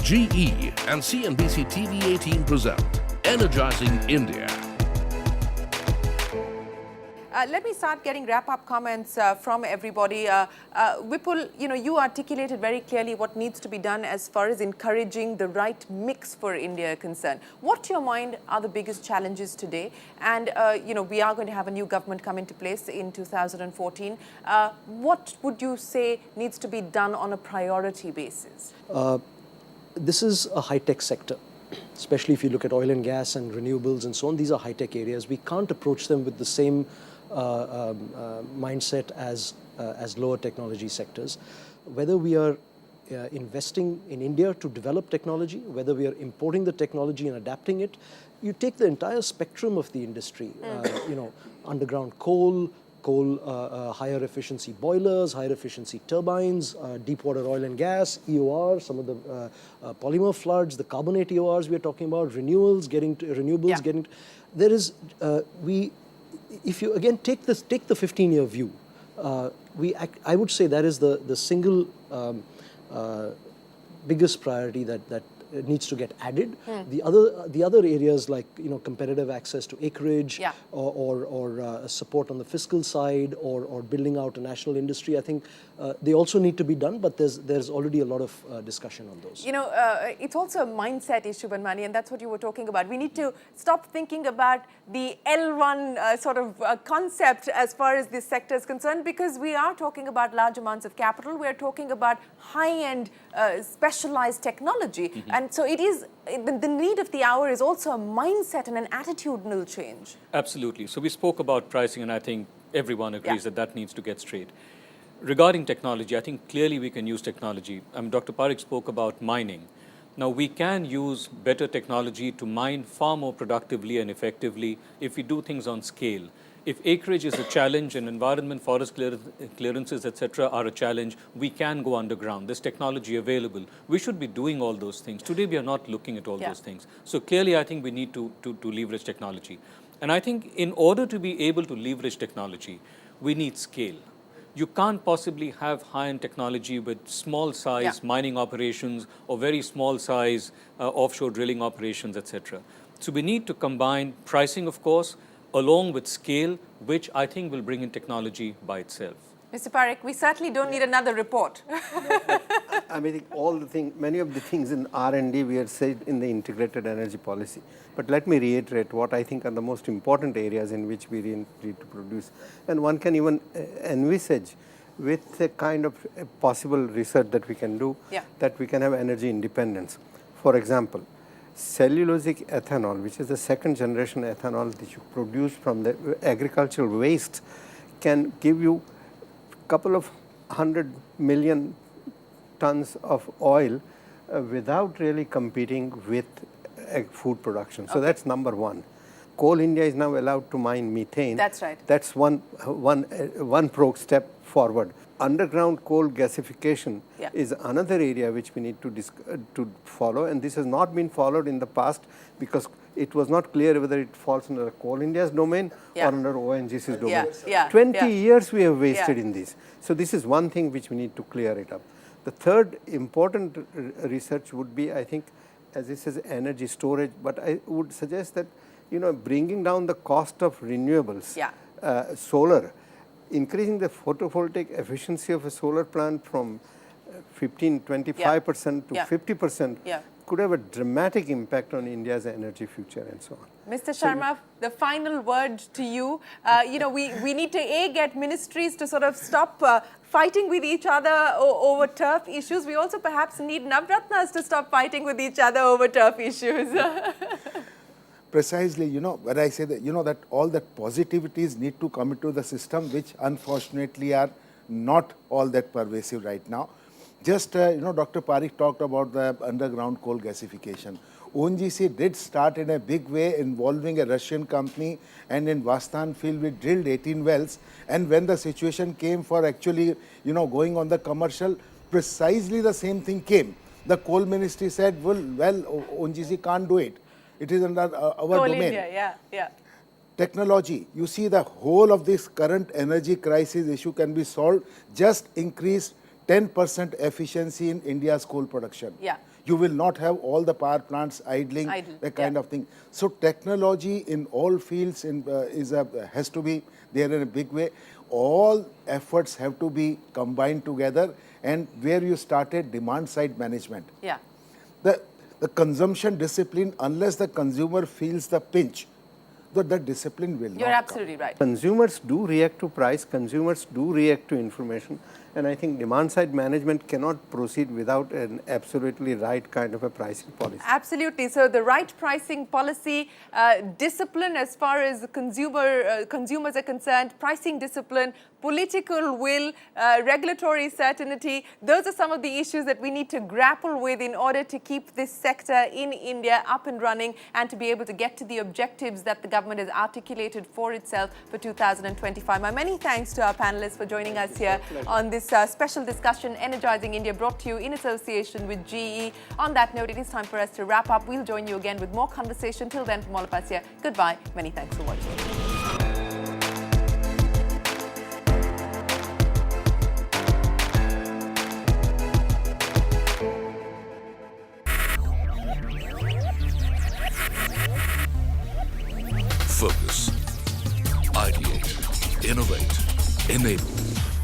GE and CNBC TV 18 present Energizing India. Let me start getting wrap-up comments from everybody. Vipul, you articulated very clearly what needs to be done as far as encouraging the right mix for India concerned. What, to your mind, are the biggest challenges today? And, we are going to have a new government come into place in 2014. What would you say needs to be done on a priority basis? This is a high-tech sector, especially if you look at oil and gas and renewables and so on. These are high-tech areas. We can't approach them with the same mindset as lower technology sectors. Whether we are investing in India to develop technology, whether we are importing the technology and adapting it, you take the entire spectrum of the industry, underground coal, higher efficiency boilers, higher efficiency turbines, deep water oil and gas, EOR, some of the polymer floods, the carbonate EORs we are talking about, renewables, there is, if you again take the 15-year view, I would say that is the single biggest priority that needs to get added. The other areas like competitive access to acreage, or support on the fiscal side, or building out a national industry, I think they also need to be done. But there's already a lot of discussion on those. It's also a mindset issue, Banmani, and that's what you were talking about. We need to stop thinking about the L1 concept as far as this sector is concerned, because we are talking about large amounts of capital. We are talking about high-end specialized technology. And so it is, the need of the hour is also a mindset and an attitudinal change. Absolutely. So we spoke about pricing, and I think everyone agrees that needs to get straight. Regarding technology, I think clearly we can use technology. Dr. Parekh spoke about mining. Now, we can use better technology to mine far more productively and effectively if we do things on scale. If acreage is a challenge and environment, forest clearances, etc. are a challenge, we can go underground. There's technology available. We should be doing all those things. Today, we are not looking at all those things. So clearly, I think we need to leverage technology. And I think in order to be able to leverage technology, we need scale. You can't possibly have high-end technology with small-size mining operations or very small-size offshore drilling operations, etc. So we need to combine pricing, of course, along with scale, which I think will bring in technology by itself. Mr. Parekh, we certainly don't need another report. I mean, many of the things in R&D we have said in the integrated energy policy. But let me reiterate what I think are the most important areas in which we need to produce. And one can even envisage with the kind of possible research that we can do, that we can have energy independence. For example, cellulosic ethanol, which is the second generation ethanol that you produce from the agricultural waste, can give you a couple of 100 million tons of oil without really competing with food production. So that's number one. Coal India is now allowed to mine methane. That's right. That's one step forward. Underground coal gasification is another area which we need to follow, and this has not been followed in the past because it was not clear whether it falls under Coal India's domain or under ONGC's domain. 20 years we have wasted in this. So this is one thing which we need to clear it up. The third important research would be, I think, as this is energy storage, but I would suggest that bringing down the cost of renewables, solar, increasing the photovoltaic efficiency of a solar plant from 25% to 50% could have a dramatic impact on India's energy future and so on. Mr. Sharma, the final word to you. We need to get ministries to sort of stop fighting with each other over turf issues. We also perhaps need Navratnas to stop fighting with each other over turf issues. Precisely, when I say that, that all that positivities need to come into the system, which unfortunately are not all that pervasive right now. Just, Dr. Parekh talked about the underground coal gasification. ONGC did start in a big way involving a Russian company, and in Vastan field we drilled 18 wells. And when the situation came for actually, going on the commercial, precisely the same thing came. The coal ministry said, well, ONGC can't do it. It is under our Coal domain. India, Technology, you see the whole of this current energy crisis issue can be solved, just increase 10% efficiency in India's coal production. You will not have all the power plants idling, that kind of thing. So technology in all fields has to be there in a big way. All efforts have to be combined together, and where you started demand side management. Yeah. The consumption discipline, unless the consumer feels the pinch, that discipline will not You're absolutely come. right. Consumers do react to price, consumers do react to information, and I think demand side management cannot proceed without an absolutely right kind of a pricing policy. Absolutely. So the right pricing policy, discipline as far as consumers are concerned, pricing discipline, political will, regulatory certainty, those are some of the issues that we need to grapple with in order to keep this sector in India up and running and to be able to get to the objectives that the government has articulated for itself for 2025. My many thanks to our panelists for joining us here on this special discussion, Energizing India, brought to you in association with GE. On that note, it is time for us to wrap up. We'll join you again with more conversation. Till then, from all of us here, goodbye. Many thanks for watching. Focus. Ideate. Innovate. Enable.